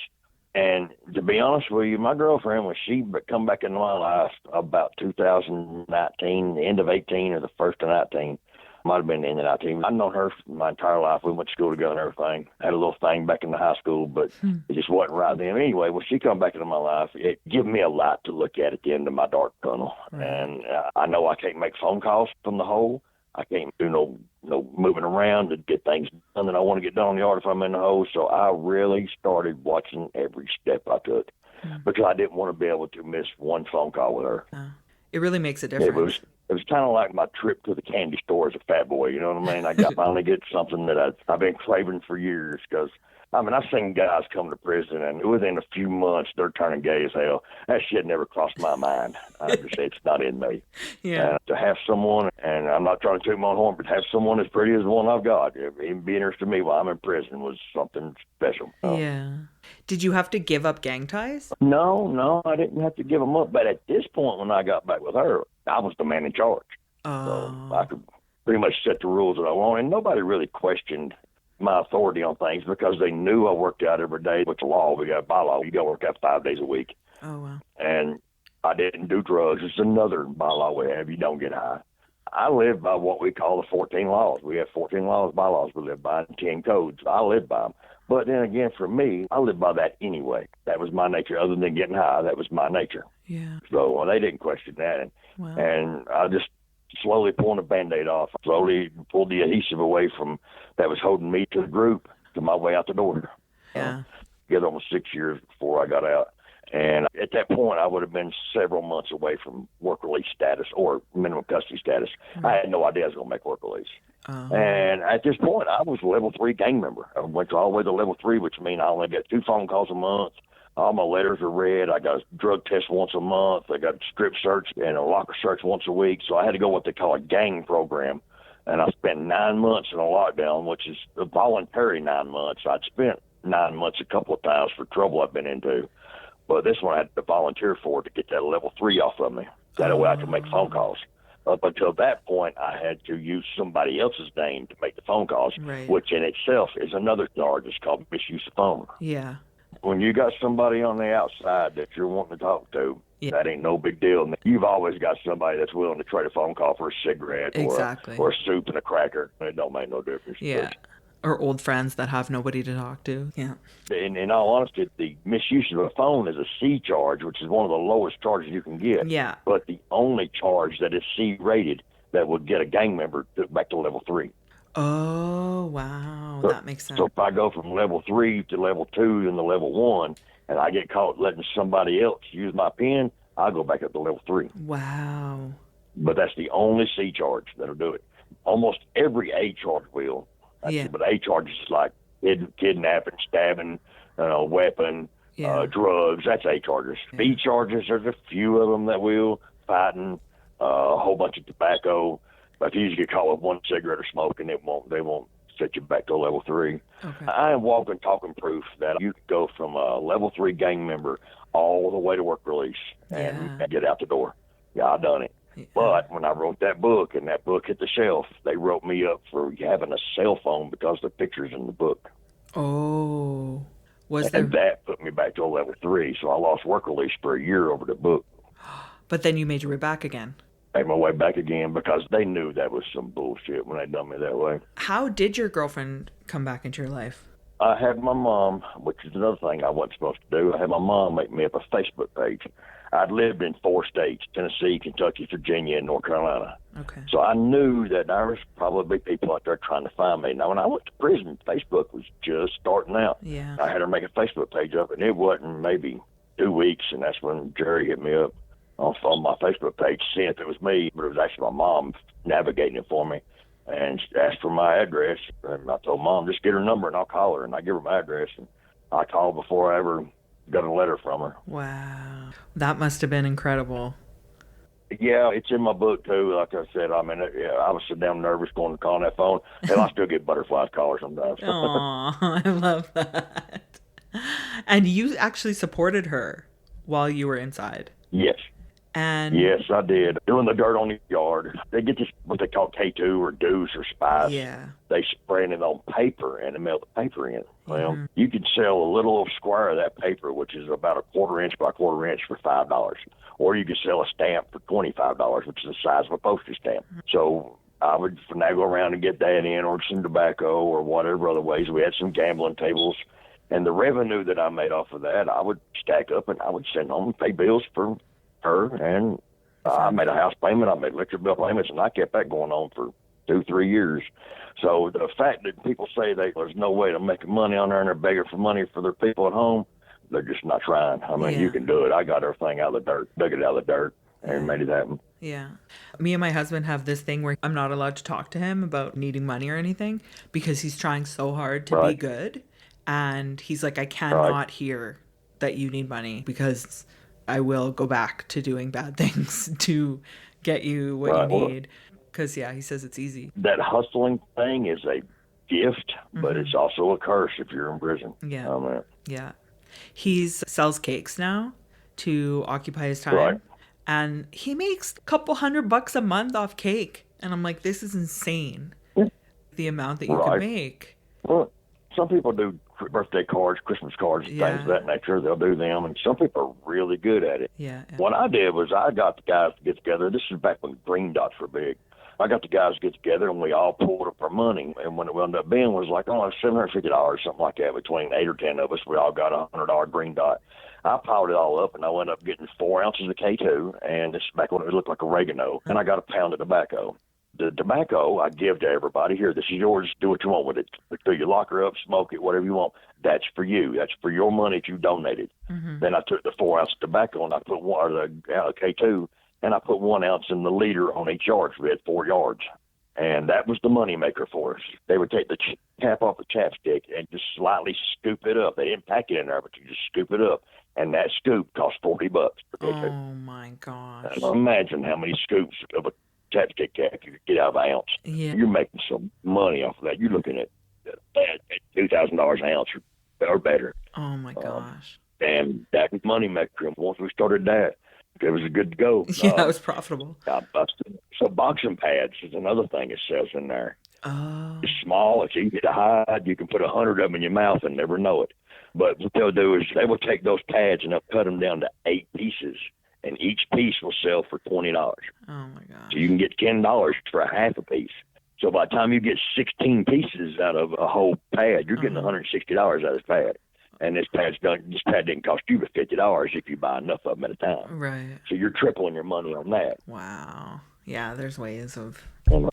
And to be honest with you, my girlfriend, when she come back into my life about 2019, the end of 18 or the first of 19, might have been the end of 19. I've known her my entire life. We went to school together and everything. Had a little thing back in the high school, but it just wasn't right then. Anyway, when she come back into my life, it gave me a light to look at the end of my dark tunnel. Right. And I know I can't make phone calls from the hole. I can't do no moving around to get things done that I want to get done on the yard if I'm in the hole. So I really started watching every step I took because I didn't want to be able to miss one phone call with her. It really makes a difference. It was kind of like my trip to the candy store as a fat boy. You know what I mean? I got finally get something that I've been craving for years because, I mean, I've seen guys come to prison and within a few months they're turning gay as hell. That shit never crossed my mind. I just it's not in me. Yeah. To have someone, and I'm not trying to toot my own horn, but have someone as pretty as the one I've got, even being interested to me while I'm in prison was something special. Yeah. Did you have to give up gang ties? No, I didn't have to give them up. But at this point, when I got back with her, I was the man in charge. So I could pretty much set the rules that I want, and nobody really questioned my authority on things because they knew I worked out every day. With the law, we got by law, you got to work out 5 days a week. Oh, wow. And I didn't do drugs. It's another bylaw we have. You don't get high. I live by what we call the 14 laws. We have 14 laws, bylaws we live by, and 10 codes. I live by them. But then again, for me, I live by that anyway. That was my nature. Other than getting high, that was my nature. Yeah. So they didn't question that. And I just slowly pulling the Band-Aid off, slowly pulled the adhesive away from that was holding me to the group to my way out the door. Yeah. Together almost 6 years before I got out. And at that point, I would have been several months away from work release status or minimum custody status. I had no idea I was going to make work release. And at this point, I was a level 3 gang member. I went all the way to level 3, which means I only got 2 phone calls a month. All my letters are read. I got a drug test once a month. I got a strip search and a locker search once a week. So I had to go what they call a gang program. And I spent 9 months in a lockdown, which is a voluntary 9 months. I'd spent 9 months a couple of times for trouble I've been into. But this one I had to volunteer for to get that level 3 off of me. That way I could make phone calls. Up until that point, I had to use somebody else's name to make the phone calls, which in itself is another charge. It's called misuse of phone. Yeah. When you got somebody on the outside that you're wanting to talk to, that ain't no big deal. You've always got somebody that's willing to trade a phone call for a cigarette or a soup and a cracker. It don't make no difference. Yeah. Or old friends that have nobody to talk to. Yeah. In all honesty, the misuse of a phone is a C charge, which is one of the lowest charges you can get. Yeah. But the only charge that is C rated that would get a gang member back to level 3. Oh, wow. That makes sense. So if I go from level 3 to level 2 and to level 1, and I get caught letting somebody else use my pen, I'll go back up to level 3. Wow. But that's the only C charge that'll do it. Almost every A charge will. But A charge is like kidnapping, stabbing, weapon, drugs. That's A charges. Yeah. B charges, there's a few of them that will. Fighting, a whole bunch of tobacco. But if you just get caught with one cigarette or smoking, they won't set you back to level 3. Okay. I am walking, talking proof that you could go from a level 3 gang member all the way to work release and get out the door. Yeah, I done it. Yeah. But when I wrote that book and that book hit the shelf, they wrote me up for having a cell phone because the pictures in the book. Oh. And that put me back to a level 3, so I lost work release for a year over the book. But then you made your way back again. Made my way back again because they knew that was some bullshit when they done me that way. How did your girlfriend come back into your life? I had my mom, which is another thing I wasn't supposed to do. I had my mom make me up a Facebook page. I'd lived in 4 states, Tennessee, Kentucky, Virginia, and North Carolina. Okay. So I knew that there was probably people out there trying to find me. Now, when I went to prison, Facebook was just starting out. Yeah. I had her make a Facebook page up, and it wasn't maybe 2 weeks, and that's when Jerry hit me up on my Facebook page, seeing if it was me, but it was actually my mom navigating it for me. And she asked for my address, and I told Mom, just get her number, and I'll call her, and I give her my address. And I called before I ever got a letter from her. Wow. That must have been incredible. Yeah, it's in my book too. Like I said, I mean, I was so damn nervous going to call on that phone, and I still get butterflies calling sometimes. Aw, I love that. And you actually supported her while you were inside. Yes. And Yes, I did. Doing the dirt on the yard. They get this, what they call K2 or deuce or spice. yeah. They spraying it on paper and they mail the paper in. Well, you could sell a little square of that paper, which is about a 1/4 inch by 1/4 inch for $5. Or you could sell a stamp for $25, which is the size of a postage stamp. So I would finagle around and get that in, or some tobacco or whatever other ways. We had some gambling tables. And the revenue that I made off of that, I would stack up and I would send home and pay bills for her. And I made a house payment, I made electric bill payments, and I kept that going on for 2-3 years. So the fact that people say there's no way to make money on there and they're begging for money for their people at home, they're just not trying. I mean, you can do it. I got everything out of the dirt, dug it out of the dirt, and made it happen. Yeah. Me and my husband have this thing where I'm not allowed to talk to him about needing money or anything because he's trying so hard to be good. And he's like, I cannot hear that you need money because I will go back to doing bad things to get you what you need. Because, he says it's easy. That hustling thing is a gift, but it's also a curse if you're in prison. Yeah. Yeah. He sells cakes now to occupy his time. Right. And he makes a couple $100 a month off cake. And I'm like, this is insane. The amount that you could make. Well, some people do birthday cards, Christmas cards, things of that nature. They'll do them, and some people are really good at it. Yeah. What I did was I got the guys to get together. This is back when green dots were big. I got the guys to get together, and we all pulled up our money. And when it wound up being was like, $750, something like that, between 8 or 10 of us. We all got a $100 green dot. I piled it all up, and I went up getting 4 ounces of K2, and this is back when it looked like oregano, and I got a pound of tobacco. The tobacco I give to everybody. Here, this is yours. Do what you want with it. Fill your locker up, smoke it, whatever you want. That's for you. That's for your money that you donated. Then I took the 4 ounce of tobacco and I put one, or the K2, and I put 1 ounce in the liter on each yard. So we had 4 yards. And that was the money maker for us. They would take the cap off the chapstick and just slightly scoop it up. They didn't pack it in there, but you just scoop it up. And that scoop cost $40 for K2. Oh, my gosh. Now, imagine how many scoops of a chapstick cap you could get out of an ounce. Yeah. You're making some money off of that. You're looking at $2,000 an ounce or better. Oh, my gosh. And that was money maker. And once we started that, it was good to go. Yeah, it was profitable. So boxing pads is another thing that sells in there. Oh. It's small. It's easy to hide. You can put 100 of them in your mouth and never know it. But what they'll do is they will take those pads and they'll cut them down to 8 pieces. And each piece will sell for $20. Oh, my gosh. So you can get $10 for a half a piece. So by the time you get 16 pieces out of a whole pad, you're getting $160 out of this pad. And this pad didn't cost you but $50 if you buy enough of them at a time. Right. So you're tripling your money on that. Wow. Yeah, there's ways of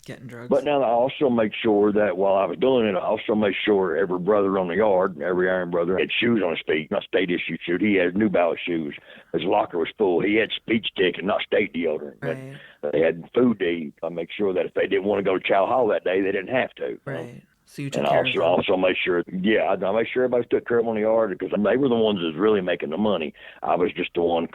getting drugs. But now I also make sure that while I was doing it, I also make sure every brother on the yard, every Aryan brother, had shoes on his feet, not state issue shoes. He had New Balance shoes. His locker was full. He had speech stick and not state deodorant. Right. They had food to eat. I make sure that if they didn't want to go to chow hall that day, they didn't have to. Right. So you took and care of them. also make sure, I make sure everybody took care of them on the yard because they were the ones that was really making the money. I was just the one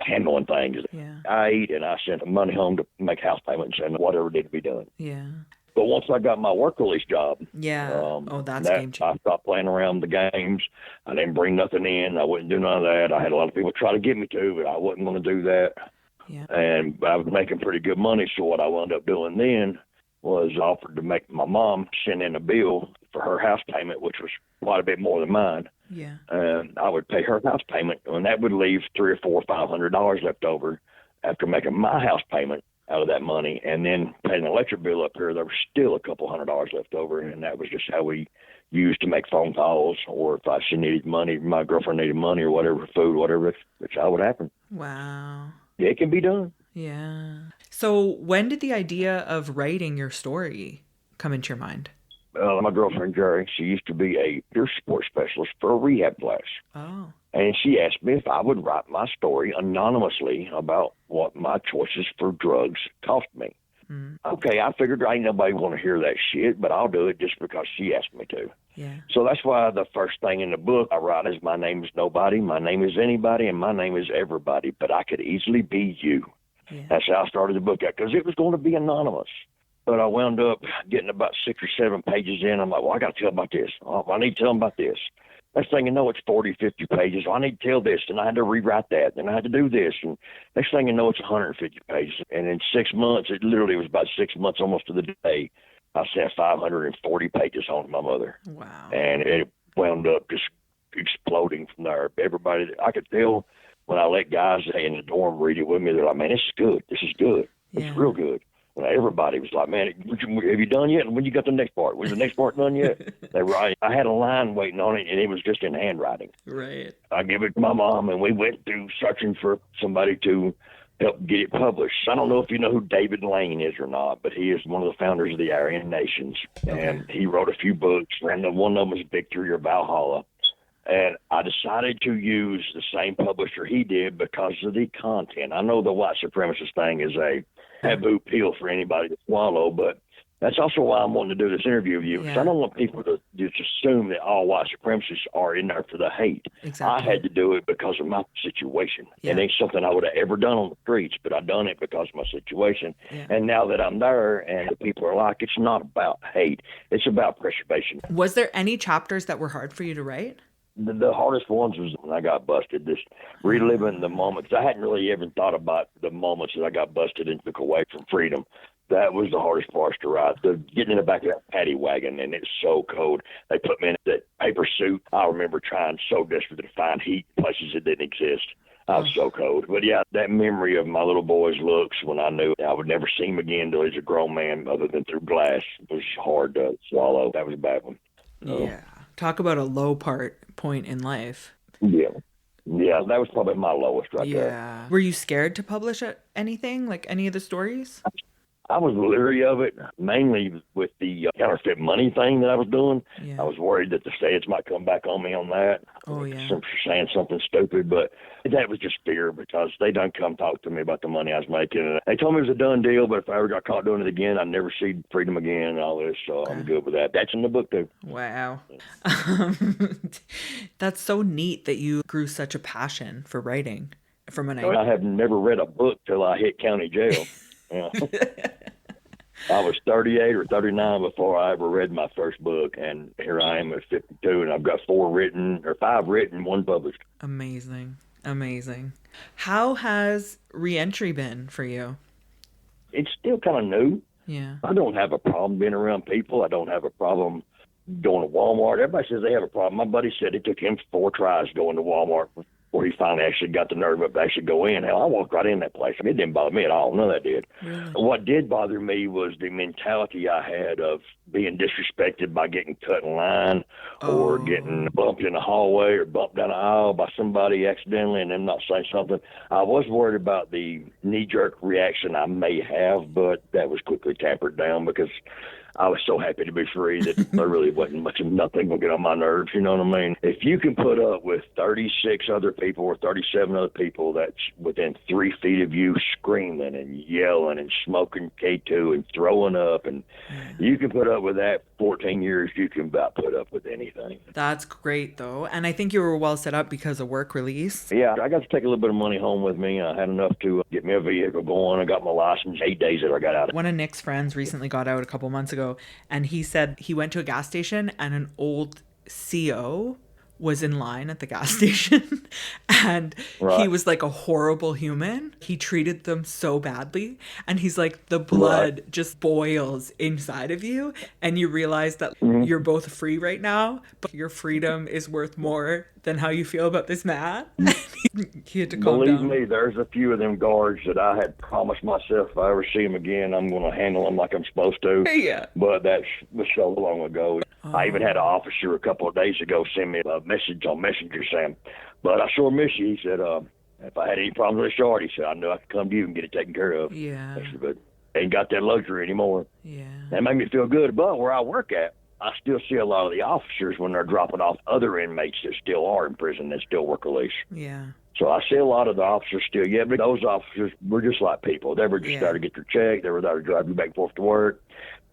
handling things. Yeah. I ate and I sent the money home to make house payments and whatever needed to be done. Yeah. But once I got my work release job, that's game changer. I stopped playing around with the games. I didn't bring nothing in. I wouldn't do none of that. I had a lot of people try to get me to, but I wasn't going to do that. Yeah. And I was making pretty good money, so what I wound up doing then was offered to make my mom send in a bill for her house payment, which was quite a bit more than mine. Yeah. And I would pay her house payment, and that would leave $300 or $500 left over after making my house payment out of that money, and then paying an electric bill up here. There was still a couple $100 left over, and that was just how we used to make phone calls, or if she needed money, my girlfriend needed money or whatever, food, whatever, which would happen. Wow. Yeah, it can be done. Yeah. So when did the idea of writing your story come into your mind? My girlfriend, Jerry, she used to be a peer support specialist for a rehab class. Oh. And she asked me if I would write my story anonymously about what my choices for drugs cost me. Okay, I figured ain't nobody want to hear that shit, but I'll do it just because she asked me to. Yeah. So that's why the first thing in the book I write is my name is nobody, my name is anybody, and my name is everybody, but I could easily be you. Yeah. That's how I started the book out, because it was going to be anonymous. But I wound up getting about 6 or 7 pages in. I'm like, well, I got to tell them about this. Oh, I need to tell them about this. Next thing you know, it's 40, 50 pages. Oh, I need to tell this, and I had to rewrite that, and I had to do this. And next thing you know, it's 150 pages. And in 6 months, it literally was about 6 months almost to the day, I sent 540 pages home to my mother. Wow. And it wound up just exploding from there. Everybody, I could tell when I let guys in the dorm read it with me, they're like, man, this is good. This is good. Yeah. It's real good. And everybody was like, man, have you done yet? When you got the next part? Was the next part done yet? They were, I had a line waiting on it, and it was just in handwriting. Right. I gave it to my mom, and we went through searching for somebody to help get it published. I don't know if you know who David Lane is or not, but he is one of the founders of the Aryan Nations. And he wrote a few books, and one of them was Victory or Valhalla. And I decided to use the same publisher he did because of the content. I know the white supremacist thing is a taboo pill for anybody to swallow, but that's also why I'm wanting to do this interview with you, because I don't want people to just assume that all white supremacists are in there for the hate. Exactly. I had to do it because of my situation. It ain't something I would have ever done on the streets, but I done it because of my situation. And now that I'm there and the people are like, it's not about hate, it's about preservation. Was there any chapters that were hard for you to write? The hardest ones was when I got busted, just reliving the moments. I hadn't really ever thought about the moments that I got busted and took away from freedom. That was the hardest part to write. Getting in the back of that paddy wagon, and it's so cold. They put me in that paper suit. I remember trying so desperately to find heat in places that didn't exist. I was so cold. But yeah, that memory of my little boy's looks when I knew I would never see him again until he's a grown man other than through glass was hard to swallow. That was a bad one. Yeah. Talk about a low point in life. Yeah. Yeah, that was probably my lowest right there. Yeah. Were you scared to publish anything, like any of the stories? I was leery of it, mainly with the counterfeit money thing that I was doing. Yeah. I was worried that the feds might come back on me on that. Oh, yeah. For saying something stupid, but that was just fear because they done come talk to me about the money I was making. And they told me it was a done deal, but if I ever got caught doing it again, I'd never see freedom again and all this, so I'm good with that. That's in the book, too. Wow. That's so neat that you grew such a passion for writing from an I have never read a book till I hit county jail. Yeah. I was 38 or 39 before I ever read my first book, and here I am at 52, and I've got 5 written, 1 published. Amazing. How has re-entry been for you? It's still kind of new. Yeah. I don't have a problem being around people. I don't have a problem going to Walmart. Everybody says they have a problem. My buddy said it took him 4 tries going to Walmart before he finally actually got the nerve up to actually go in. Hell, I walked right in that place. I mean, it didn't bother me at all. None of that did. Really? What did bother me was the mentality I had of being disrespected by getting cut in line or getting bumped in the hallway or bumped down the aisle by somebody accidentally and them not saying something. I was worried about the knee-jerk reaction I may have, but that was quickly tampered down because I was so happy to be free that there really wasn't much of nothing going to get on my nerves, you know what I mean? If you can put up with 36 other people or 37 other people that's within 3 feet of you screaming and yelling and smoking K2 and throwing up, and you can put up with that 14 years, you can about put up with anything. That's great, though. And I think you were well set up because of work release. Yeah, I got to take a little bit of money home with me. I had enough to get me a vehicle going. I got my license 8 days that I got out. One of Nick's friends recently got out a couple months ago, and he said he went to a gas station and an old CO was in line at the gas station and he was like a horrible human. He treated them so badly, and he's like, the blood just boils inside of you and you realize that you're both free right now, but your freedom is worth more than how you feel about this man. He had to calm Believe down. me, there's a few of them guards that I had promised myself if I ever see them again, I'm going to handle them like I'm supposed to. Yeah. But that was so long ago. I even had an officer a couple of days ago send me a message on Messenger saying, but I sure miss you. He said, if I had any problems with a shard, he said, I knew I could come to you and get it taken care of. Yeah. I said, but ain't got that luxury anymore. Yeah. That made me feel good. But where I work at, I still see a lot of the officers when they're dropping off other inmates that still are in prison that still work release. Yeah. So I see a lot of the officers still, yeah, but those officers were just like people. They were just there to get their check. They were there to drive you back and forth to work,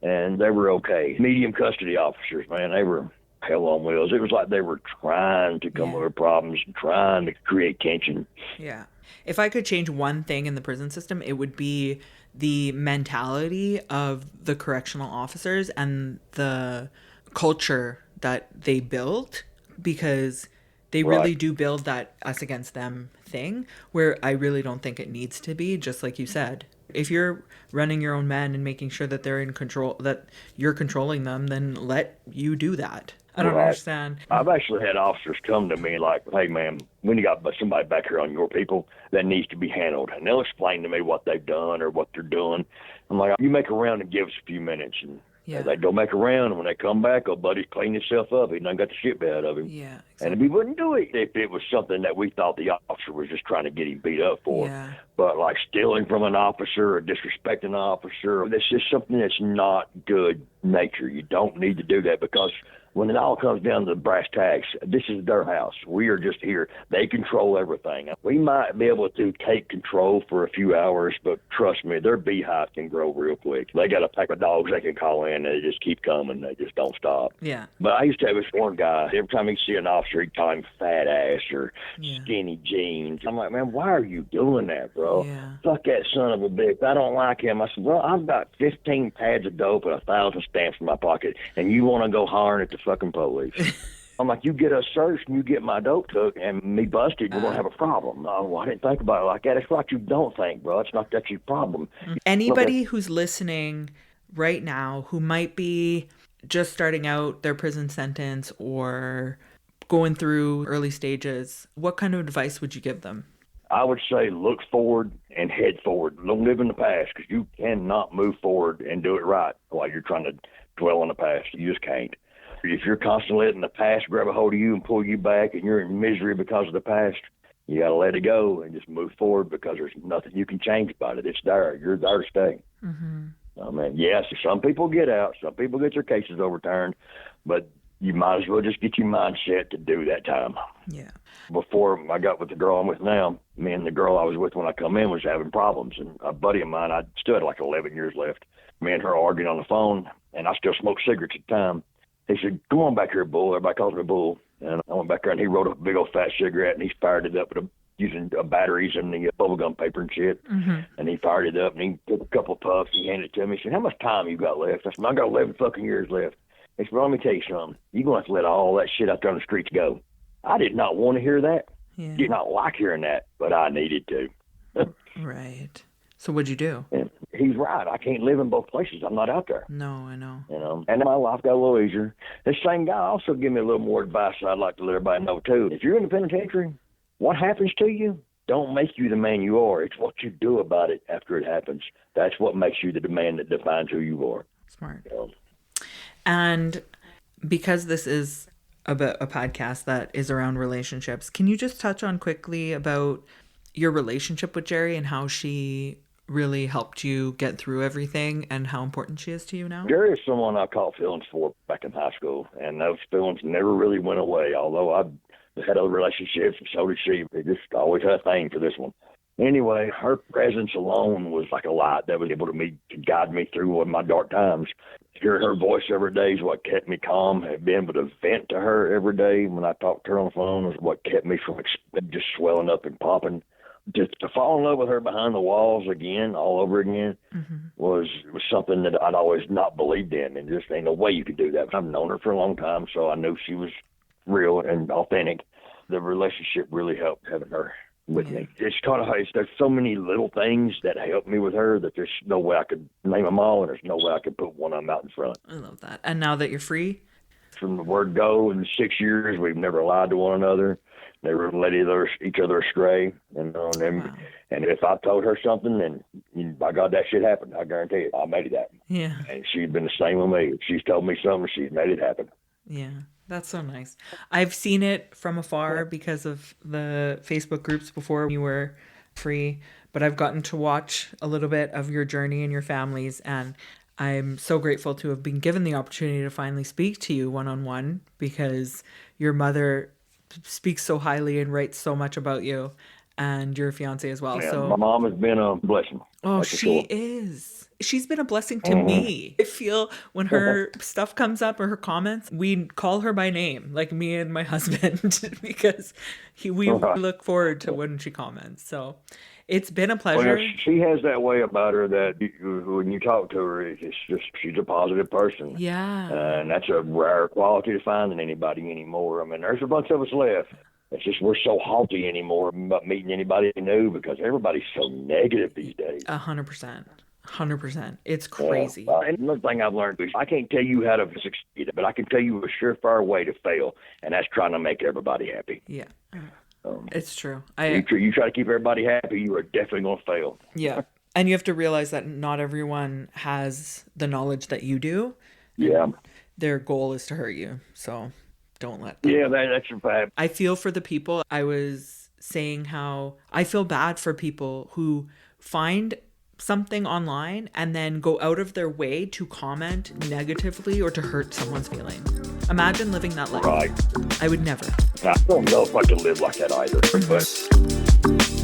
and they were okay. Medium custody officers, man, they were hell on wheels. It was like they were trying to come up with problems and trying to create tension. Yeah. If I could change one thing in the prison system, it would be the mentality of the correctional officers and the culture that they built, because they really do build that us against them thing, where I really don't think it needs to be, just like you said. If you're running your own men and making sure that they're in control, that you're controlling them, then let you do that. I don't understand. I've actually had officers come to me like, hey, man, when you got somebody back here on your people that needs to be handled, and they'll explain to me what they've done or what they're doing. I'm like, you make a round and give us a few minutes. And they go make a round, and when they come back, oh, buddy's cleaned himself up. He done got the shit beat out of him. Yeah, exactly. And we wouldn't do it if it was something that we thought the officer was just trying to get him beat up for. Yeah. But like stealing from an officer or disrespecting an officer, that's just something that's not good nature. You don't need to do that, because when it all comes down to the brass tacks, this is their house. We are just here. They control everything. We might be able to take control for a few hours, but trust me, their beehive can grow real quick. They got a pack of dogs they can call in, and they just keep coming. They just don't stop. Yeah. But I used to have this one guy, every time he'd see an officer, he'd call him fat ass or skinny jeans. I'm like, man, why are you doing that, bro? Yeah. Fuck that son of a bitch. I don't like him. I said, well, I've got 15 pads of dope and 1,000 stamps in my pocket, and you want to go hollering at the fucking police. I'm like, you get us searched and you get my dope took and me busted, we're going to have a problem. No, well, I didn't think about it like that. It's what you don't think, bro. It's not that's your problem. Anybody who's listening right now who might be just starting out their prison sentence or going through early stages, what kind of advice would you give them? I would say look forward and head forward. Don't live in the past, because you cannot move forward and do it right while you're trying to dwell on the past. You just can't. If you're constantly letting the past grab a hold of you and pull you back, and you're in misery because of the past, you got to let it go and just move forward, because there's nothing you can change about it. It's there. You're there to stay. Mm-hmm. I mean, yes, some people get out. Some people get their cases overturned, but you might as well just get your mindset to do that time. Yeah. Before I got with the girl I'm with now, me and the girl I was with when I come in was having problems. And a buddy of mine, I still had like 11 years left. Me and her arguing on the phone, and I still smoked cigarettes at the time. He said, come on back here, Bull. Everybody calls me Bull. And I went back there, and he wrote a big old fat cigarette, and he fired it up with using batteries and the bubblegum paper and shit. Mm-hmm. And he fired it up, and he took a couple of puffs, and he handed it to me. He said, how much time you got left? I said, I got 11 fucking years left. He said, well, let me tell you something. You're going to have to let all that shit out there on the streets go. I did not want to hear that. Yeah. Did not like hearing that, but I needed to. Right. So what'd you do? And he's right. I can't live in both places. I'm not out there. No, I know. You know, and my life got a little easier. This same guy also gave me a little more advice I'd like to let everybody know, too. If you're in the penitentiary, what happens to you don't make you the man you are. It's what you do about it after it happens. That's what makes you the man that defines who you are. Smart. You know? And because this is a podcast that is around relationships, can you just touch on quickly about your relationship with Jerry and how she really helped you get through everything and how important she is to you now? Jerry is someone I caught feelings for back in high school, and those feelings never really went away, although I've had other relationships, and so did she. They just always had a thing for this one. Anyway, her presence alone was like a light that was able to guide me through one of my dark times. Hearing her voice every day is what kept me calm. Being able to vent to her every day when I talked to her on the phone was what kept me from just swelling up and popping. Just to fall in love with her behind the walls again, all over again, was something that I'd always not believed in, and just ain't no way you could do that. I've known her for a long time, so I knew she was real and authentic. The relationship really helped having her with me. It's kind of there's so many little things that helped me with her that there's no way I could name them all, and there's no way I could put one of them out in front. I love that. And now that you're free? From the word go, in 6 years, we've never lied to one another. Never let each other astray. And if I told her something, then by God, that shit happened. I guarantee it. I made it happen. Yeah. And she'd been the same with me. If she's told me something, she's made it happen. Yeah. That's so nice. I've seen it from afar because of the Facebook groups before you were free, but I've gotten to watch a little bit of your journey and your family's, and I'm so grateful to have been given the opportunity to finally speak to you one-on-one, because your mother speaks so highly and writes so much about you and your fiance as well. Yeah, So my mom has been a blessing. oh, That's for she sure. is. She's been a blessing to me. I feel when her stuff comes up or her comments, we call her by name, like me and my husband, because we look forward to when she comments. So it's been a pleasure. Well, she has that way about her that when you talk to her, it's just she's a positive person. Yeah. And that's a rare quality to find in anybody anymore. I mean, there's a bunch of us left. It's just we're so haughty anymore about meeting anybody new because everybody's so negative these days. 100%. 100%. It's crazy. And another thing I've learned is I can't tell you how to succeed, but I can tell you a surefire way to fail, and that's trying to make everybody happy. Yeah. It's true. You try to keep everybody happy, you are definitely going to fail. Yeah. And you have to realize that not everyone has the knowledge that you do. Yeah. Their goal is to hurt you. So don't let them. Yeah, that's a fact. I feel for the people. I was saying how I feel bad for people who find something online and then go out of their way to comment negatively or to hurt someone's feelings. Imagine living that life. Right. I would never. I don't know if I could live like that either, but